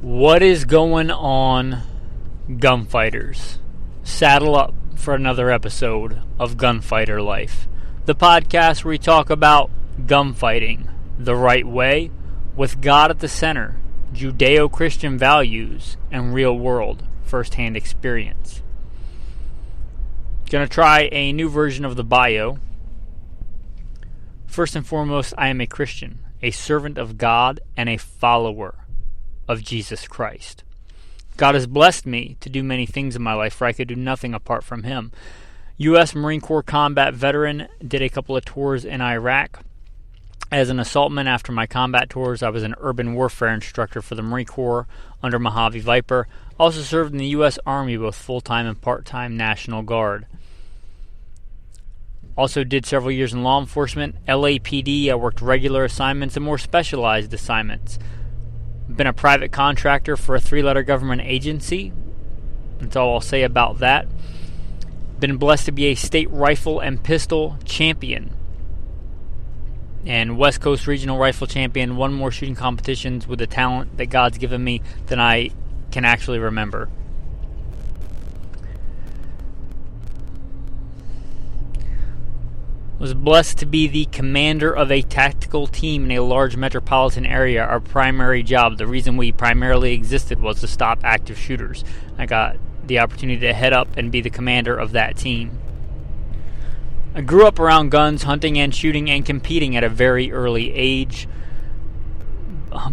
What is going on, gunfighters? Saddle up for another episode of Gunfighter Life, the podcast where we talk about gunfighting the right way, with God at the center, Judeo-Christian values, and real-world first-hand experience. Gonna try a new version of the bio. First and foremost, I am a Christian, a servant of God, and a follower of Jesus Christ. God has blessed me to do many things in my life, for I could do nothing apart from Him. U.S. Marine Corps combat veteran, did a couple of tours in Iraq. As an assaultman after my combat tours, I was an urban warfare instructor for the Marine Corps under Mojave Viper. Also served in the U.S. Army, both full-time and part-time National Guard. Also did several years in law enforcement, LAPD. I worked regular assignments and more specialized assignments. Been a private contractor for a 3-letter government agency. That's all I'll say about that. Been blessed to be a state rifle and pistol champion and West Coast regional rifle champion. Won more shooting competitions with the talent that God's given me than I can actually remember. Was blessed to be the commander of a tactical team in a large metropolitan area. Our primary job, the reason we primarily existed, was to stop active shooters. I got the opportunity to head up and be the commander of that team. I grew up around guns, hunting and shooting and competing at a very early age.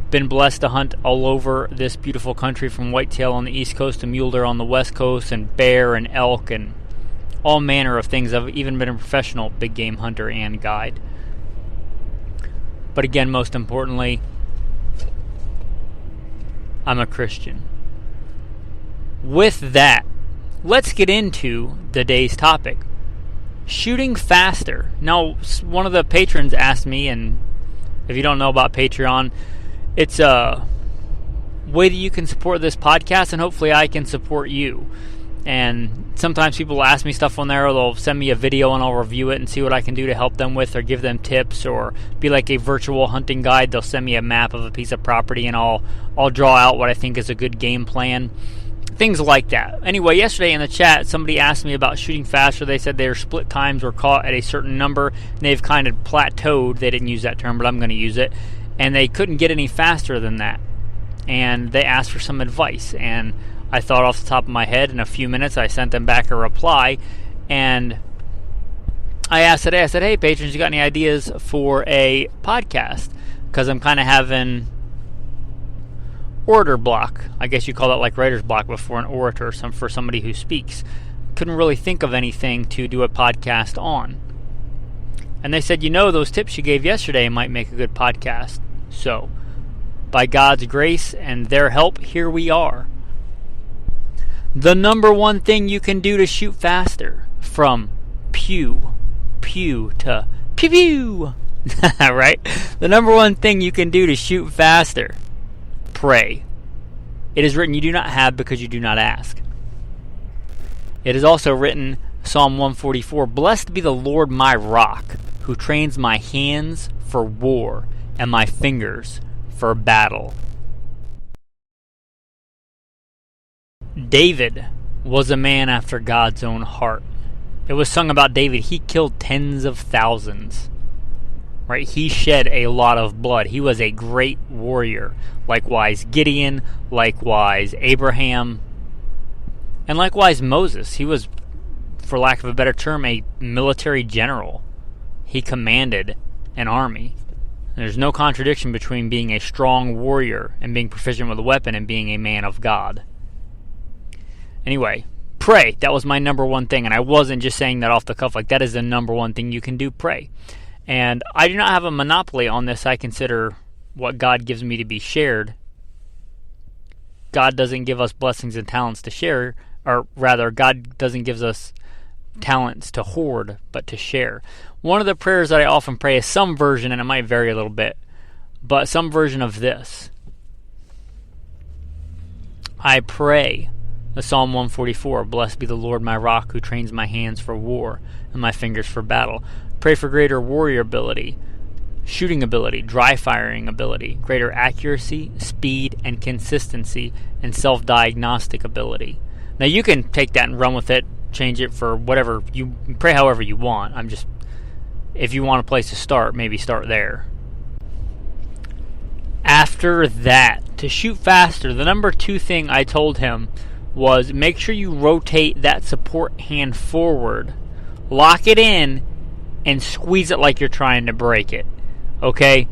Been blessed to hunt all over this beautiful country, from whitetail on the East Coast to mule deer on the West Coast, and bear and elk and all manner of things. I've even been a professional big game hunter and guide. But again, most importantly, I'm a Christian. With that, let's get into today's topic. Shooting faster. Now, one of the patrons asked me, and if you don't know about Patreon, it's a way that you can support this podcast, and hopefully I can support you. And sometimes people ask me stuff on there, or they'll send me a video and I'll review it and see what I can do to help them with, or give them tips, or be like a virtual hunting guide. They'll send me a map of a piece of property and I'll draw out what I think is a good game plan. Things like that. Anyway, yesterday in the chat, somebody asked me about shooting faster. They said their split times were caught at a certain number, and they've kind of plateaued. They didn't use that term, but I'm going to use it. And they couldn't get any faster than that. And they asked for some advice. And I thought off the top of my head, in a few minutes, I sent them back a reply. And I asked today, I said, hey, patrons, you got any ideas for a podcast? Because I'm kind of having orator block. I guess you call that like writer's block, but for an orator, for somebody who speaks. Couldn't really think of anything to do a podcast on. And they said, those tips you gave yesterday might make a good podcast. So, by God's grace and their help, here we are. The number one thing you can do to shoot faster, from pew to pew, right? The number one thing you can do to shoot faster: pray. It is written, you do not have because you do not ask. It is also written, Psalm 144, blessed be the Lord my rock, who trains my hands for war and my fingers for battle. David was a man after God's own heart. It was sung about David. He killed tens of thousands. Right? He shed a lot of blood. He was a great warrior. Likewise Gideon, likewise Abraham, and likewise Moses. He was, for lack of a better term, a military general. He commanded an army. There's no contradiction between being a strong warrior and being proficient with a weapon and being a man of God. Anyway, pray. That was my number one thing, and I wasn't just saying that off the cuff. Like, that is the number one thing you can do, pray. And I do not have a monopoly on this. I consider what God gives me to be shared. God doesn't give us blessings and talents to share, or rather, God doesn't give us talents to hoard, but to share. One of the prayers that I often pray is some version, and it might vary a little bit, but some version of this. I pray the Psalm 144, blessed be the Lord my rock, who trains my hands for war and my fingers for battle. Pray for greater warrior ability. shooting ability, dry firing ability, greater accuracy, speed, and consistency, and self-diagnostic ability. Now you can take that and run with it, change it for whatever you pray, however you want. If you want a place to start, maybe start there. After that, to shoot faster, the number 2 thing I told him was make sure you rotate that support hand forward, lock it in, and squeeze it like you're trying to break it. Okay?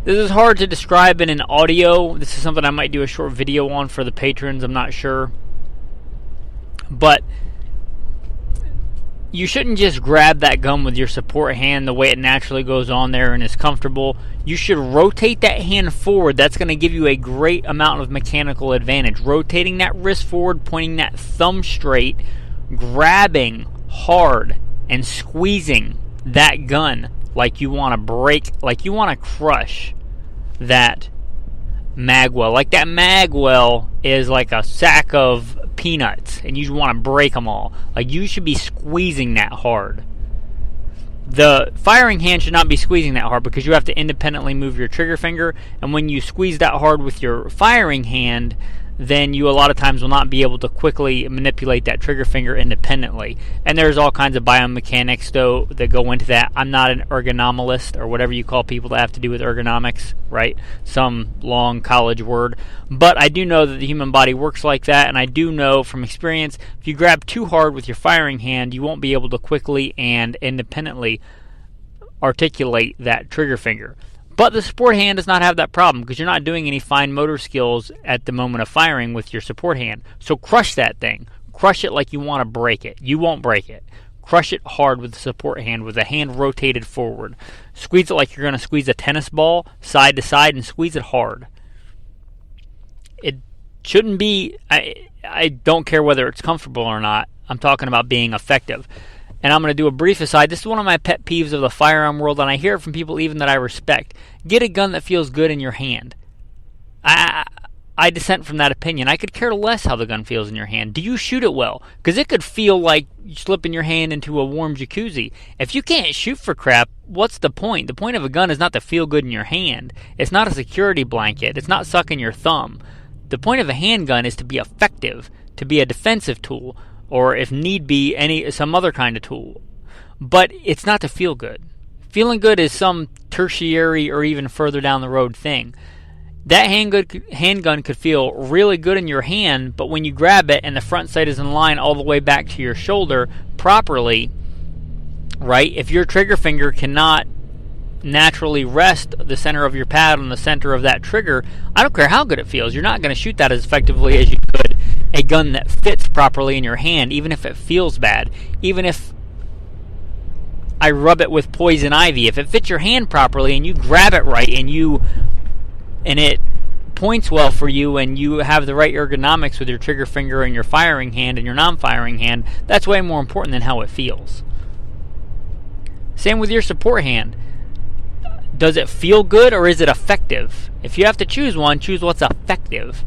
This is hard to describe in an audio. This is something I might do a short video on for the patrons. I'm not sure. But you shouldn't just grab that gun with your support hand the way it naturally goes on there and is comfortable. You should rotate that hand forward. That's going to give you a great amount of mechanical advantage. Rotating that wrist forward, pointing that thumb straight, grabbing hard, and squeezing that gun like you want to break, like you want to crush that magwell. Like that magwell is like a sack of peanuts and you want to break them all. Like you should be squeezing that hard. The firing hand should not be squeezing that hard because you have to independently move your trigger finger, and when you squeeze that hard with your firing hand, then you a lot of times will not be able to quickly manipulate that trigger finger independently. And there's all kinds of biomechanics though that go into that. I'm not an ergonomist or whatever you call people that have to do with ergonomics, right? Some long college word. But I do know that the human body works like that, and I do know from experience if you grab too hard with your firing hand, you won't be able to quickly and independently articulate that trigger finger. But the support hand does not have that problem because you're not doing any fine motor skills at the moment of firing with your support hand. So crush that thing. Crush it like you want to break it. You won't break it. Crush it hard with the support hand with the hand rotated forward. Squeeze it like you're going to squeeze a tennis ball side to side and squeeze it hard. It shouldn't be, I don't care whether it's comfortable or not. I'm talking about being effective. And I'm going to do a brief aside. This is one of my pet peeves of the firearm world, and I hear it from people even that I respect. Get a gun that feels good in your hand. I dissent from that opinion. I could care less how the gun feels in your hand. Do you shoot it well? Because it could feel like you slipping your hand into a warm jacuzzi. If you can't shoot for crap, what's the point? The point of a gun is not to feel good in your hand. It's not a security blanket. It's not sucking your thumb. The point of a handgun is to be effective, to be a defensive tool, or if need be, some other kind of tool. But it's not to feel good. Feeling good is some tertiary or even further down the road thing. That handgun could feel really good in your hand, but when you grab it and the front sight is in line all the way back to your shoulder properly, right? If your trigger finger cannot naturally rest the center of your pad on the center of that trigger, I don't care how good it feels. You're not going to shoot that as effectively as you could a gun that fits properly in your hand, even if it feels bad. Even if I rub it with poison ivy, if it fits your hand properly and you grab it right and it points well for you and you have the right ergonomics with your trigger finger and your firing hand and your non-firing hand, that's way more important than how it feels. Same with your support hand. Does it feel good or is it effective? If you have to choose one, choose what's effective.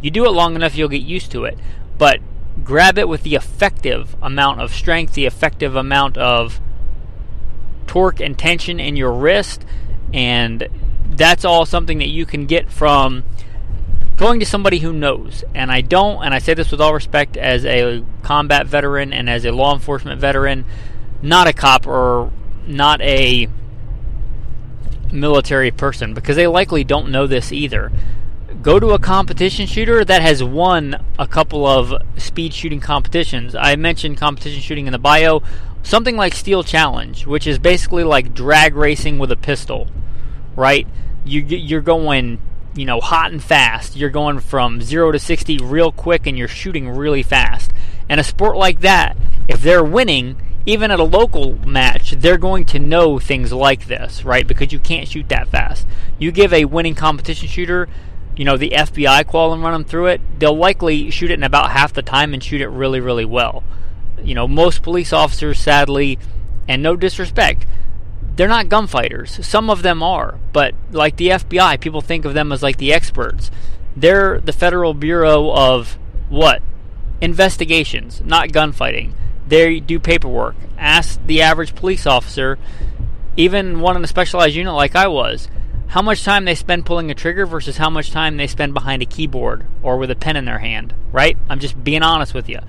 You do it long enough, you'll get used to it. But grab it with the effective amount of strength, the effective amount of torque and tension in your wrist, and that's all something that you can get from going to somebody who knows. And I say this with all respect as a combat veteran and as a law enforcement veteran, not a cop or not a military person, because they likely don't know this either. Go to a competition shooter that has won a couple of speed shooting competitions. I mentioned competition shooting in the bio. Something like Steel Challenge, which is basically like drag racing with a pistol, right? You're going, hot and fast. You're going from 0 to 60 real quick, and you're shooting really fast. And a sport like that, if they're winning, even at a local match, they're going to know things like this, right? Because you can't shoot that fast. You give a winning competition shooter, the FBI qual and run them through it, they'll likely shoot it in about half the time and shoot it really, really well. Most police officers, sadly, and no disrespect, they're not gunfighters. Some of them are, but like the FBI, people think of them as like the experts. They're the Federal Bureau of what? Investigations, not gunfighting. They do paperwork. Ask the average police officer even one in a specialized unit like I was, how much time they spend pulling a trigger versus how much time they spend behind a keyboard or with a pen in their hand, right? I'm just being honest with you.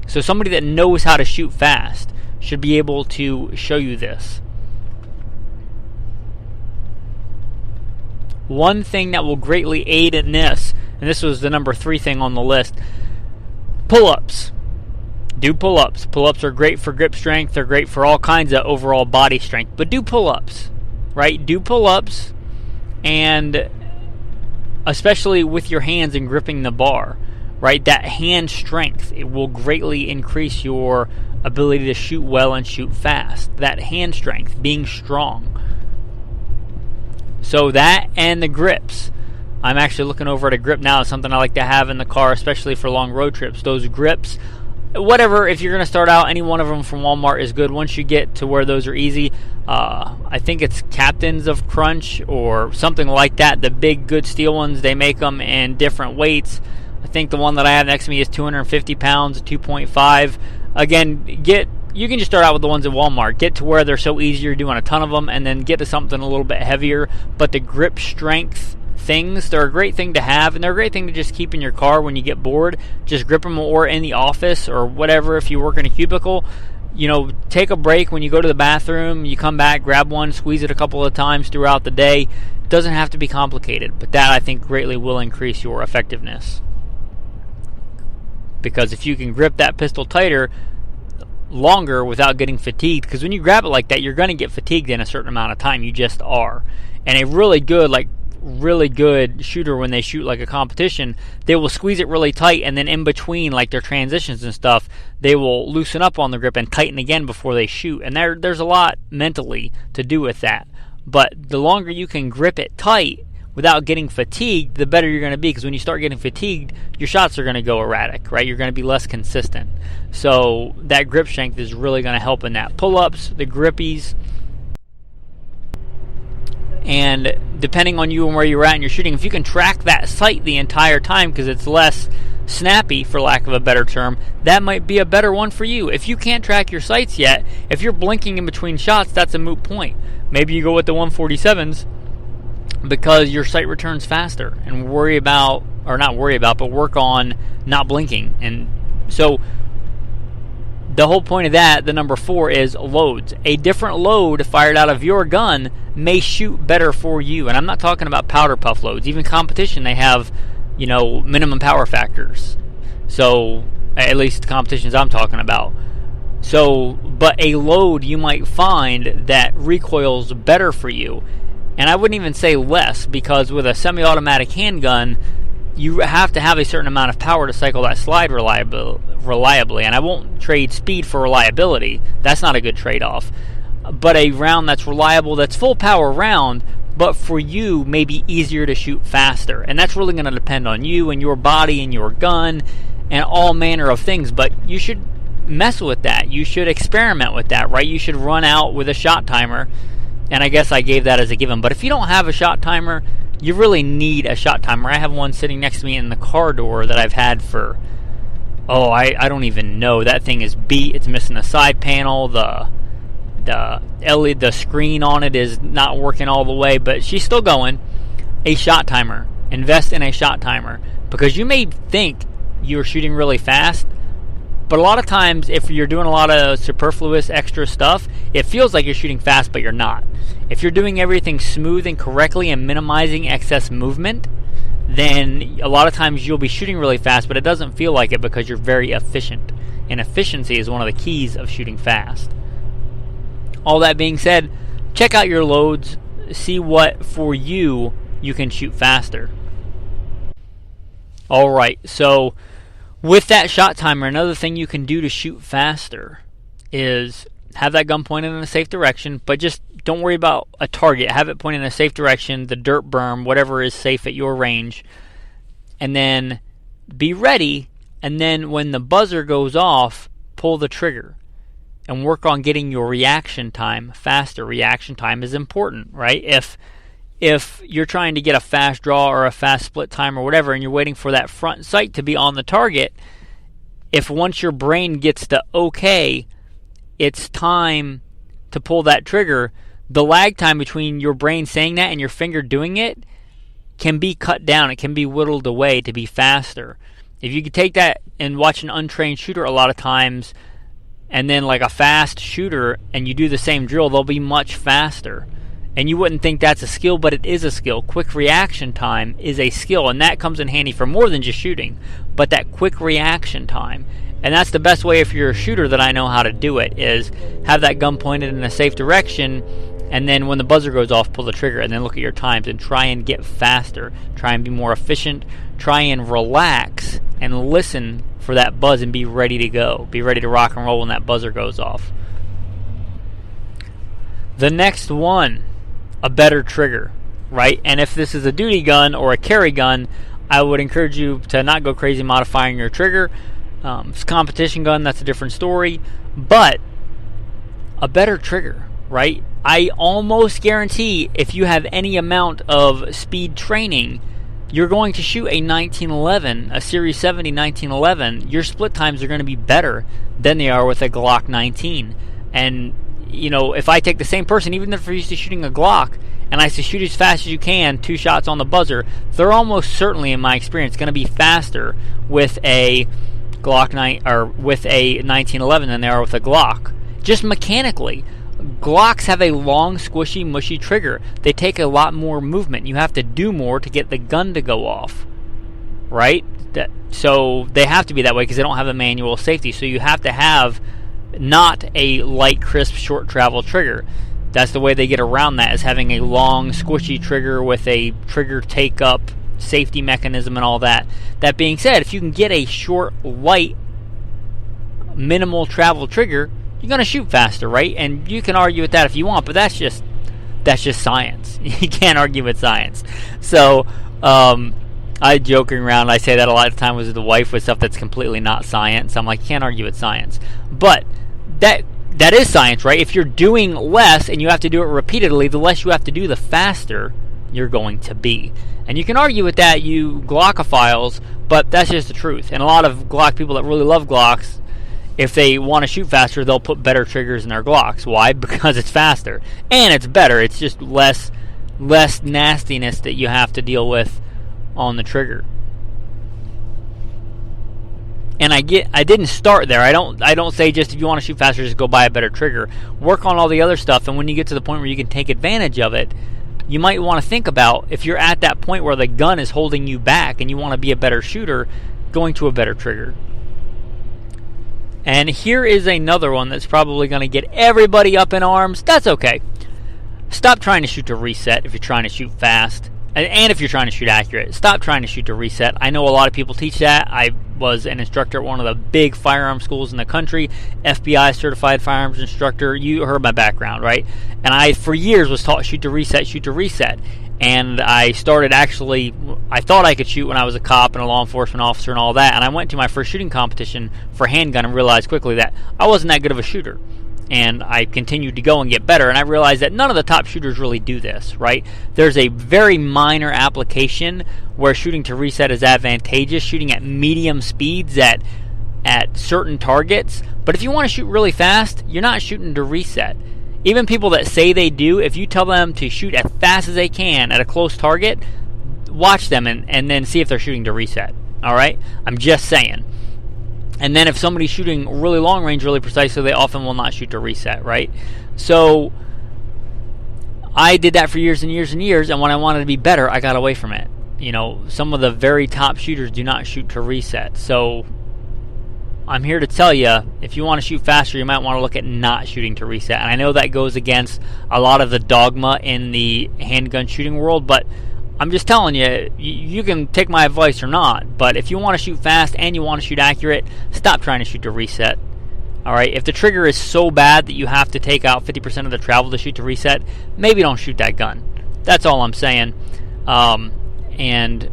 So somebody that knows how to shoot fast should be able to show you this. One thing that will greatly aid in this, and this was the number 3 thing on the list, pull-ups. Do pull-ups. Pull-ups are great for grip strength. They're great for all kinds of overall body strength. But do pull-ups, right? Do pull-ups, and especially with your hands and gripping the bar, right? That hand strength, it will greatly increase your ability to shoot well and shoot fast. That hand strength, being strong. So that and the grips. I'm actually looking over at a grip now. It's something I like to have in the car, especially for long road trips. Those grips, whatever, if you're going to start out, any one of them from Walmart is good. Once you get to where those are easy, I think it's Captains of Crunch or something like that. The big good steel ones, they make them in different weights. I think the one that I have next to me is 250 pounds, 2.5. Again, you can just start out with the ones at Walmart. Get to where they're so easy, you're doing a ton of them, and then get to something a little bit heavier. But the grip strength things, they're a great thing to have, and they're a great thing to just keep in your car when you get bored. Just grip them, or in the office or whatever. If you work in a cubicle, take a break when you go to the bathroom, you come back, grab one, squeeze it a couple of times throughout the day. It doesn't have to be complicated, but that I think greatly will increase your effectiveness. Because if you can grip that pistol tighter longer without getting fatigued, because when you grab it like that, you're going to get fatigued in a certain amount of time. You just are. And a really good shooter, when they shoot like a competition, they will squeeze it really tight, and then in between, like their transitions and stuff, they will loosen up on the grip and tighten again before they shoot. And there's a lot mentally to do with that. But the longer you can grip it tight without getting fatigued, the better you're going to be, because when you start getting fatigued, your shots are going to go erratic, right? You're going to be less consistent. So that grip strength is really going to help in that. Pull-ups, the grippies, and depending on you and where you're at in your shooting, if you can track that sight the entire time because it's less snappy, for lack of a better term, that might be a better one for you. If you can't track your sights yet, if you're blinking in between shots, that's a moot point. Maybe you go with the 147s because your sight returns faster, and work on not blinking. And so the whole point of that, the number 4, is loads. A different load fired out of your gun may shoot better for you. And I'm not talking about powder puff loads. Even competition, they have, minimum power factors. So, at least the competitions I'm talking about. So, but a load you might find that recoils better for you. And I wouldn't even say less, because with a semi-automatic handgun, you have to have a certain amount of power to cycle that slide reliably. And I won't trade speed for reliability. That's not a good trade-off. But a round that's reliable, that's full power round, but for you may be easier to shoot faster. And that's really going to depend on you and your body and your gun and all manner of things. But you should mess with that. You should experiment with that, right? You should run out with a shot timer. And I guess I gave that as a given. But if you don't have a shot timer, you really need a shot timer. I have one sitting next to me in the car door that I've had for, I don't even know. That thing is beat. It's missing a side panel. The LED, the screen on it is not working all the way, but she's still going. A shot timer. Invest in a shot timer, because you may think you're shooting really fast, but a lot of times if you're doing a lot of superfluous extra stuff, it feels like you're shooting fast, but you're not. If you're doing everything smooth and correctly and minimizing excess movement, then a lot of times you'll be shooting really fast, but it doesn't feel like it because you're very efficient. And efficiency is one of the keys of shooting fast. All that being said, check out your loads, see what for you can shoot faster. Alright, so with that shot timer, another thing you can do to shoot faster is have that gun pointed in a safe direction, but just don't worry about a target. Have it pointed in a safe direction, the dirt berm, whatever is safe at your range, and then be ready, and then when the buzzer goes off, pull the trigger. And work on getting your reaction time faster. Reaction time is important, right? If you're trying to get a fast draw or a fast split time or whatever, and you're waiting for that front sight to be on the target, if once your brain gets to okay, it's time to pull that trigger, the lag time between your brain saying that and your finger doing it can be cut down. It can be whittled away to be faster. If you could take that and watch an untrained shooter a lot of times, and then like a fast shooter, and you do the same drill, they'll be much faster. And you wouldn't think that's a skill, but it is a skill. Quick reaction time is a skill, and that comes in handy for more than just shooting, but that quick reaction time. And that's the best way, if you're a shooter, that I know how to do it, is have that gun pointed in a safe direction, and then when the buzzer goes off, pull the trigger, and then look at your times and try and get faster. Try and be more efficient. Try and relax and listen for that buzz and be ready to go. Be ready to rock and roll when that buzzer goes off. The next one, a better trigger, right? And if this is a duty gun or a carry gun, I would encourage you to not go crazy modifying your trigger. If it's a competition gun, that's a different story. But a better trigger, right? I almost guarantee if you have any amount of speed training, you're going to shoot a 1911, a Series 70 1911. Your split times are going to be better than they are with a Glock 19. And, you know, if I take the same person, even if they're used to shooting a Glock, and I say shoot as fast as you can, 2 shots on the buzzer, they're almost certainly, in my experience, going to be faster with a Glock 9 or with a 1911 than they are with a Glock. Just mechanically. Glocks have a long, squishy, mushy trigger. They take a lot more movement. You have to do more to get the gun to go off, right? So they have to be that way because they don't have a manual safety. So you have to have not a light, crisp, short travel trigger. That's the way they get around that, is having a long, squishy trigger with a trigger take-up safety mechanism and all that. That being said, if you can get a short, light, minimal travel trigger, you're going to shoot faster, right? And you can argue with that if you want, but that's just science. You can't argue with science. So I joking around, I say that a lot of times with the wife with stuff that's completely not science. I'm like, you can't argue with science. But that is science, right? If you're doing less and you have to do it repeatedly, the less you have to do, the faster you're going to be. And you can argue with that, you Glockophiles, but that's just the truth. And a lot of Glock people that really love Glocks, if they want to shoot faster, they'll put better triggers in their Glocks. Why? Because it's faster. And it's better. It's just less nastiness that you have to deal with on the trigger. And I didn't start there. I don't say just if you want to shoot faster, just go buy a better trigger. Work on all the other stuff, and when you get to the point where you can take advantage of it, you might want to think about, if you're at that point where the gun is holding you back and you want to be a better shooter, going to a better trigger. And here is another one that's probably going to get everybody up in arms. That's okay. Stop trying to shoot to reset if you're trying to shoot fast. And if you're trying to shoot accurate, stop trying to shoot to reset. I know a lot of people teach that. I was an instructor at one of the big firearm schools in the country, FBI certified firearms instructor. You heard my background, right? And I, for years, was taught shoot to reset. And I started I thought I could shoot when I was a cop and a law enforcement officer and all that. And I went to my first shooting competition for handgun and realized quickly that I wasn't that good of a shooter. And I continued to go and get better, and I realized that none of the top shooters really do this, right? There's a very minor application where shooting to reset is advantageous, shooting at medium speeds at certain targets. But if you want to shoot really fast, you're not shooting to reset. Even people that say they do, if you tell them to shoot as fast as they can at a close target, watch them and then see if they're shooting to reset, all right? I'm just saying. And then if somebody's shooting really long range, really precisely, they often will not shoot to reset, right? So I did that for years and years and years, and when I wanted to be better, I got away from it. You know, some of the very top shooters do not shoot to reset. So I'm here to tell you, if you want to shoot faster, you might want to look at not shooting to reset. And I know that goes against a lot of the dogma in the handgun shooting world, but I'm just telling you, you can take my advice or not, but if you want to shoot fast and you want to shoot accurate, stop trying to shoot to reset. Alright, if the trigger is so bad that you have to take out 50% of the travel to shoot to reset, maybe don't shoot that gun. That's all I'm saying. And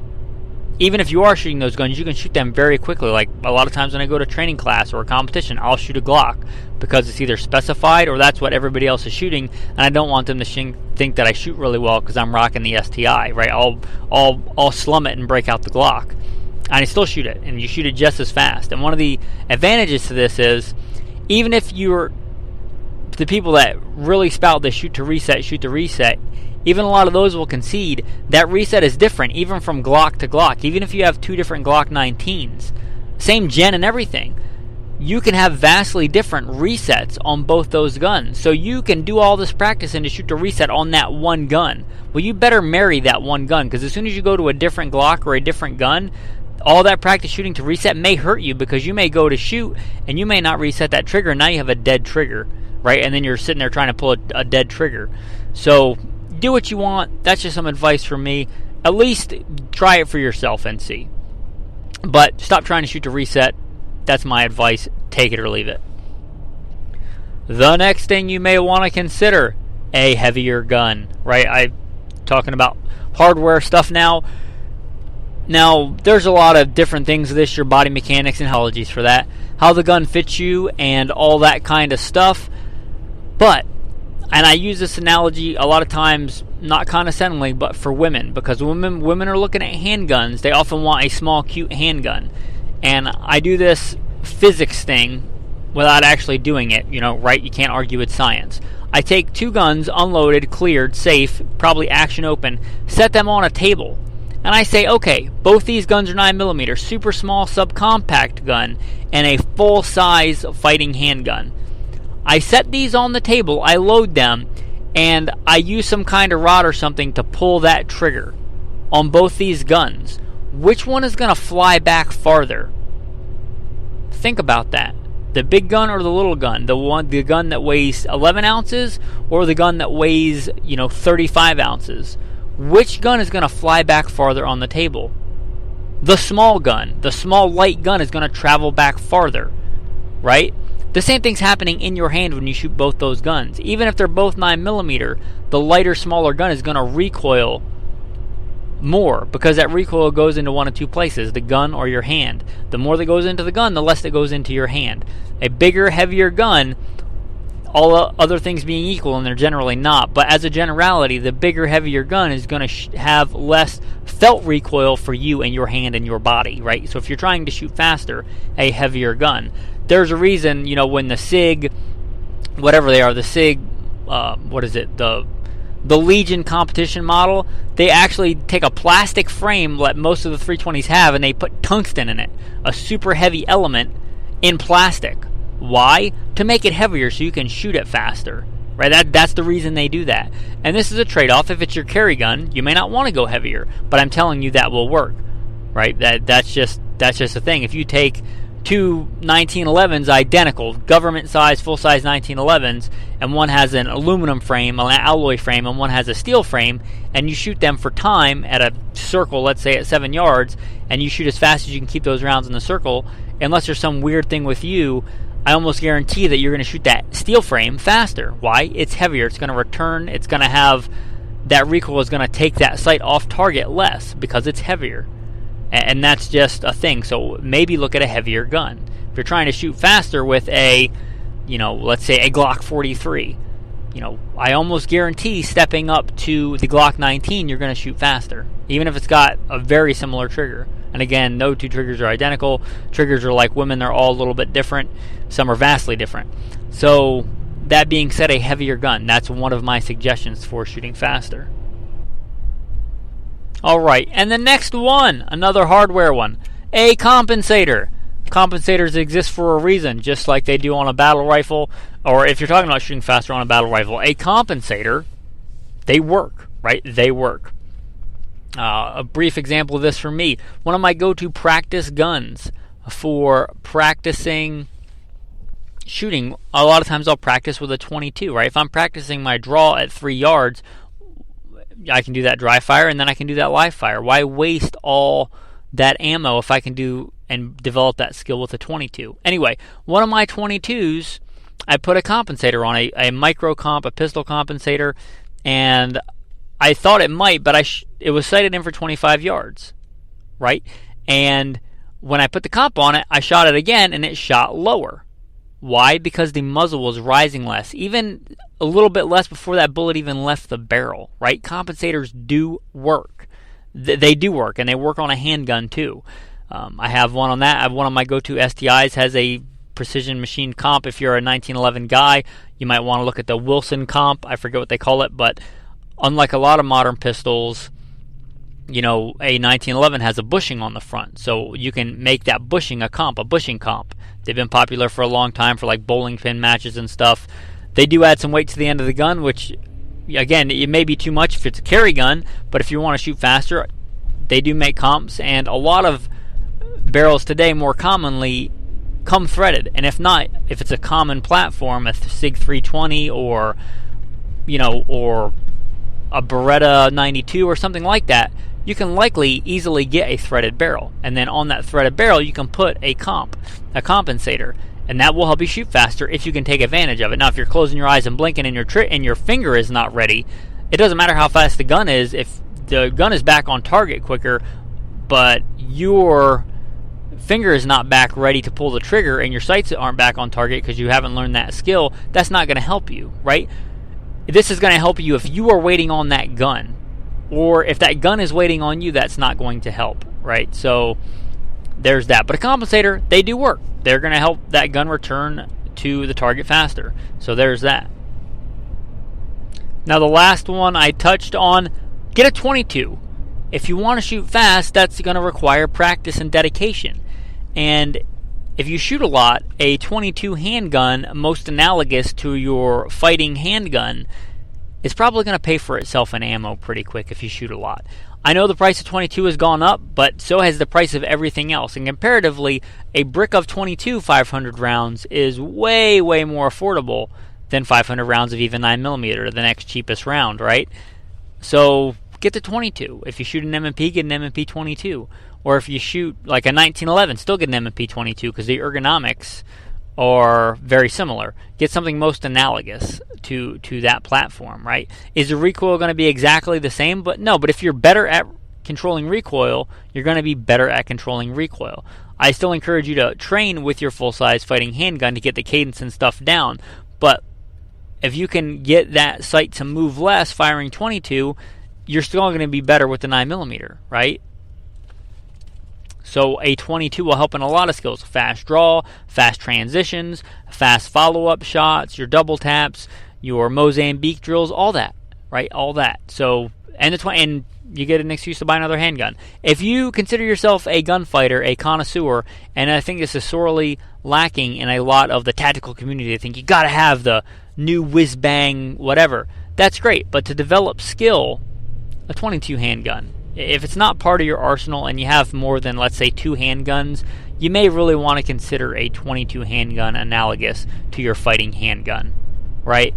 even if you are shooting those guns, you can shoot them very quickly. Like a lot of times when I go to training class or a competition, I'll shoot a Glock because it's either specified or that's what everybody else is shooting, and I don't want them to think that I shoot really well because I'm rocking the STI, right? I'll slum it and break out the Glock, and I still shoot it, and you shoot it just as fast. And one of the advantages to this is, even if you're the people that really spout the shoot to reset, even a lot of those will concede that reset is different, even from Glock to Glock. Even if you have two different Glock 19s, same gen and everything, you can have vastly different resets on both those guns. So you can do all this practicing to shoot to reset on that one gun. Well, you better marry that one gun, because as soon as you go to a different Glock or a different gun, all that practice shooting to reset may hurt you, because you may go to shoot and you may not reset that trigger. Now you have a dead trigger, right? And then you're sitting there trying to pull a dead trigger. So do what you want. That's just some advice from me. At least try it for yourself and see. But stop trying to shoot to reset. That's my advice. Take it or leave it. The next thing you may want to consider, a heavier gun, right? I'm talking about hardware stuff now. Now, there's a lot of different things to this, your body mechanics and analogies for that, how the gun fits you and all that kind of stuff. But, and I use this analogy a lot of times, not condescendingly, but for women, because women are looking at handguns. They often want a small, cute handgun. And I do this physics thing without actually doing it, right? You can't argue with science. I take two guns, unloaded, cleared, safe, probably action open, set them on a table, and I say, okay, both these guns are 9mm, super small subcompact gun, and a full-size fighting handgun. I set these on the table, I load them, and I use some kind of rod or something to pull that trigger on both these guns. Which one is going to fly back farther? Think about that. The big gun or the little gun? The gun that weighs 11 ounces or the gun that weighs, 35 ounces? Which gun is going to fly back farther on the table? The small gun. The small light gun is going to travel back farther, right? The same thing's happening in your hand when you shoot both those guns. Even if they're both 9mm, the lighter, smaller gun is going to recoil more, because that recoil goes into one of two places, the gun or your hand. The more that goes into the gun, the less that goes into your hand. A bigger, heavier gun, all other things being equal, and they're generally not, but as a generality, the bigger, heavier gun is going to have less felt recoil for you and your hand and your body, right? So if you're trying to shoot faster, a heavier gun. There's a reason, when the SIG, whatever they are, the SIG, the Legion competition model, they actually take a plastic frame like most of the 320s have, and they put tungsten in it, a super heavy element in plastic. Why? To make it heavier so you can shoot it faster, right? That's the reason they do that. And this is a trade-off. If it's your carry gun, you may not want to go heavier, but I'm telling you that will work, right? That's just a thing. If you take two 1911s, identical, government-size, full-size 1911s, and one has an aluminum frame, an alloy frame, and one has a steel frame, and you shoot them for time at a circle, let's say at 7 yards, and you shoot as fast as you can keep those rounds in the circle, unless there's some weird thing with you, I almost guarantee that you're going to shoot that steel frame faster. Why? It's heavier. It's going to return. It's going to have, that recoil is going to take that sight off target less because it's heavier. And that's just a thing. So maybe look at a heavier gun. If you're trying to shoot faster with a, let's say a Glock 43, I almost guarantee stepping up to the Glock 19, you're going to shoot faster, even if it's got a very similar trigger. And again, no two triggers are identical. Triggers are like women, they're all a little bit different. Some are vastly different. So that being said, a heavier gun, that's one of my suggestions for shooting faster. Alright, and the next one, another hardware one, a compensator. Compensators exist for a reason, just like they do on a battle rifle, or if you're talking about shooting faster on a battle rifle, a compensator, they work, right? They work. A brief example of this for me, one of my go-to practice guns for practicing shooting, a lot of times I'll practice with a 22, right? If I'm practicing my draw at 3 yards, I can do that dry fire, and then I can do that live fire. Why waste all that ammo if I can do and develop that skill with a 22? Anyway, one of my 22s, I put a compensator on, a micro comp, a pistol compensator, and I thought it might, but it was sighted in for 25 yards, right? And when I put the comp on it, I shot it again, and it shot lower. Why? Because the muzzle was rising less, even a little bit less before that bullet even left the barrel, right? Compensators do work. They do work, and they work on a handgun too. I have one on that. I have one on my go-to STIs, has a precision machine comp. If you're a 1911 guy, you might want to look at the Wilson comp. I forget what they call it, but unlike a lot of modern pistols, a 1911 has a bushing on the front, so you can make that bushing a bushing comp. They've been popular for a long time for like bowling pin matches and stuff. They do add some weight to the end of the gun, which, again, it may be too much if it's a carry gun, but if you want to shoot faster, they do make comps, and a lot of barrels today more commonly come threaded. And if not, if it's a common platform, a SIG 320 or a Beretta 92 or something like that, you can likely easily get a threaded barrel. And then on that threaded barrel, you can put a compensator. And that will help you shoot faster if you can take advantage of it. Now, if you're closing your eyes and blinking and your finger is not ready, it doesn't matter how fast the gun is. If the gun is back on target quicker, but your finger is not back ready to pull the trigger and your sights aren't back on target because you haven't learned that skill, that's not going to help you, right? This is going to help you if you are waiting on that gun. Or if that gun is waiting on you, that's not going to help, right? So there's that. But a compensator, they do work. They're going to help that gun return to the target faster. So there's that. Now the last one I touched on, get a 22. If you want to shoot fast, that's going to require practice and dedication. And if you shoot a lot, a 22 handgun, most analogous to your fighting handgun, is probably going to pay for itself in ammo pretty quick if you shoot a lot. I know the price of 22 has gone up, but so has the price of everything else. And comparatively, a brick of 22 500 rounds is way, way more affordable than 500 rounds of even 9mm, the next cheapest round, right? So get the 22. If you shoot an M&P, get an M&P 22. Or if you shoot like a 1911, still get an M&P 22 because the ergonomics are very similar. Get something most analogous to that platform, right? Is the recoil going to be exactly the same? But if you're better at controlling recoil, you're going to be better at controlling recoil. I still encourage you to train with your full-size fighting handgun to get the cadence and stuff down. But if you can get that sight to move less firing 22, you're still going to be better with the 9mm, right? So a 22 will help in a lot of skills. Fast draw, fast transitions, fast follow-up shots, your double taps, your Mozambique drills, all that, right? All that. So, and you get an excuse to buy another handgun. If you consider yourself a gunfighter, a connoisseur, and I think this is sorely lacking in a lot of the tactical community, I think you got to have the new whiz-bang whatever. That's great, but to develop skill, a 22 handgun. If it's not part of your arsenal and you have more than, let's say, 2 handguns, you may really want to consider a 22 handgun analogous to your fighting handgun, right?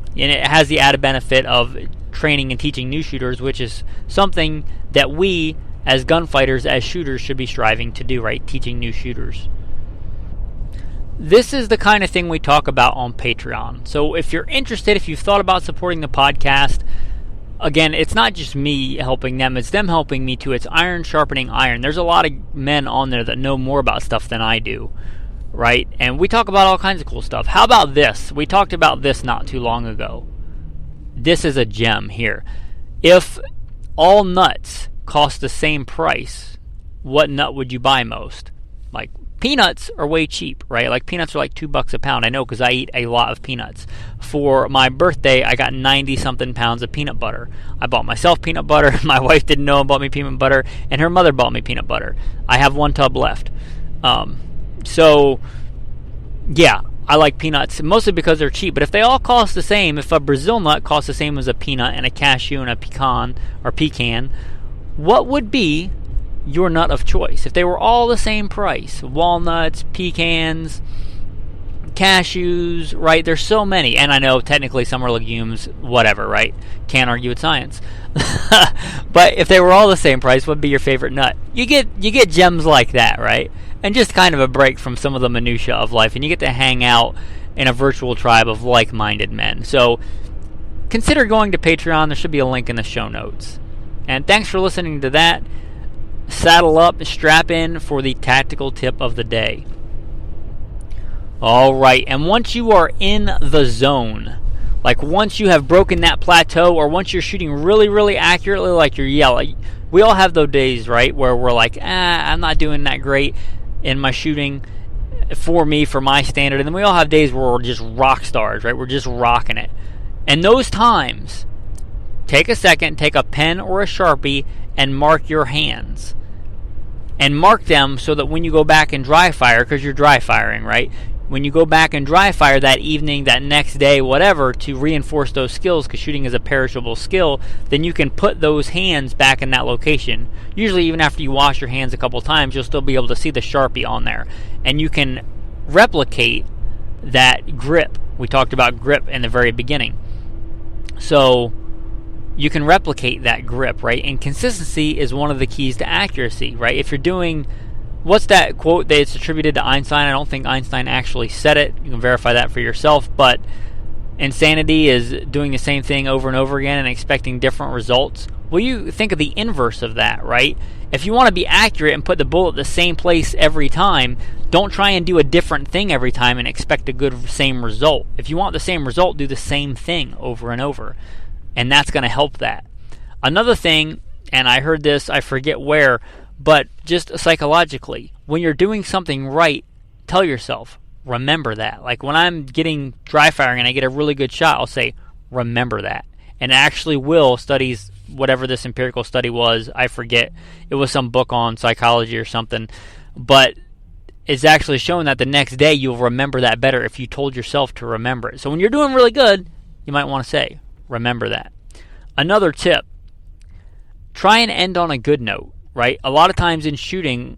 And it has the added benefit of training and teaching new shooters, which is something that we, as gunfighters, as shooters, should be striving to do, right? Teaching new shooters. This is the kind of thing we talk about on Patreon. So if you're interested, if you've thought about supporting the podcast, again, it's not just me helping them, it's them helping me too. It's iron sharpening iron. There's a lot of men on there that know more about stuff than I do, right? And we talk about all kinds of cool stuff. How about this? We talked about this not too long ago. This is a gem here. If all nuts cost the same price, what nut would you buy most? Like, peanuts are way cheap, right? Like, peanuts are like $2 a pound. I know because I eat a lot of peanuts. For my birthday, I got 90-something pounds of peanut butter. I bought myself peanut butter. My wife didn't know and bought me peanut butter. And her mother bought me peanut butter. I have 1 tub left. So, yeah, I like peanuts, mostly because they're cheap. But if they all cost the same, if a Brazil nut costs the same as a peanut and a cashew and a pecan, what would be your nut of choice? If they were all the same price, walnuts, pecans, cashews, right? There's so many. And I know technically some are legumes, whatever, right? Can't argue with science. But if they were all the same price, what would be your favorite nut? You get gems like that, right? And just kind of a break from some of the minutia of life, and you get to hang out in a virtual tribe of like-minded men. So consider going to Patreon. There should be a link in the show notes. And thanks for listening to that. Saddle up, strap in for the tactical tip of the day. Alright, and once you are in the zone, like once you have broken that plateau, or once you're shooting really, really accurately, like you're yelling, we all have those days, right, where we're like, I'm not doing that great in my shooting. for me, for my standard. And then we all have days where we're just rock stars, right? We're just rocking it. And those times, take a second, take a pen or a Sharpie, and mark your hands. And mark them so that when you go back and dry fire, because you're dry firing, right? When you go back and dry fire that evening, that next day, whatever, to reinforce those skills, because shooting is a perishable skill, then you can put those hands back in that location. Usually even after you wash your hands a couple times, you'll still be able to see the Sharpie on there. And you can replicate that grip. We talked about grip in the very beginning. So you can replicate that grip, right? And consistency is one of the keys to accuracy, right? If you're doing... What's that quote that it's attributed to Einstein? I don't think Einstein actually said it. You can verify that for yourself. But insanity is doing the same thing over and over again and expecting different results. Well, you think of the inverse of that, right? If you want to be accurate and put the bullet the same place every time, don't try and do a different thing every time and expect a good same result. If you want the same result, do the same thing over and over. And that's going to help that. Another thing, and I heard this, I forget where, but just psychologically, when you're doing something right, tell yourself, remember that. Like when I'm getting dry firing and I get a really good shot, I'll say, remember that. And it actually will, studies, whatever this empirical study was, I forget. It was some book on psychology or something. But it's actually shown that the next day you'll remember that better if you told yourself to remember it. So when you're doing really good, you might want to say, remember that. Another tip, try and end on a good note. Right? A lot of times in shooting,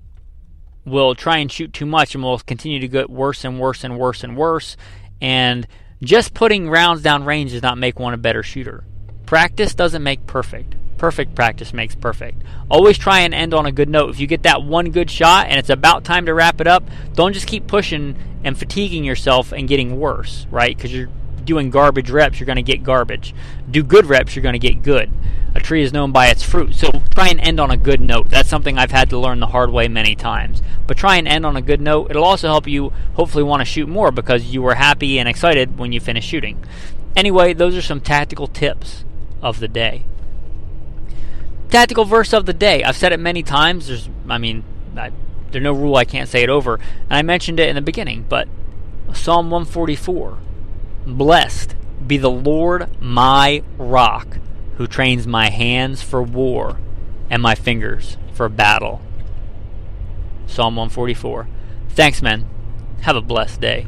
we'll try and shoot too much and we'll continue to get worse and worse and worse and worse. And just putting rounds down range does not make one a better shooter. Practice doesn't make perfect. Perfect practice makes perfect. Always try and end on a good note. If you get that one good shot and it's about time to wrap it up, don't just keep pushing and fatiguing yourself and getting worse, right? Because you're doing garbage reps, you're going to get garbage. Do good reps, you're going to get good. A tree is known by its fruit. So try and end on a good note. That's something I've had to learn the hard way many times. But try and end on a good note. It'll also help you hopefully want to shoot more because you were happy and excited when you finish shooting. Anyway, those are some tactical tips of the day. Tactical verse of the day. I've said it many times. There's no rule I can't say it over. And I mentioned it in the beginning, but Psalm 144. Blessed be the Lord my rock, who trains my hands for war and my fingers for battle. Psalm 144. Thanks, men. Have a blessed day.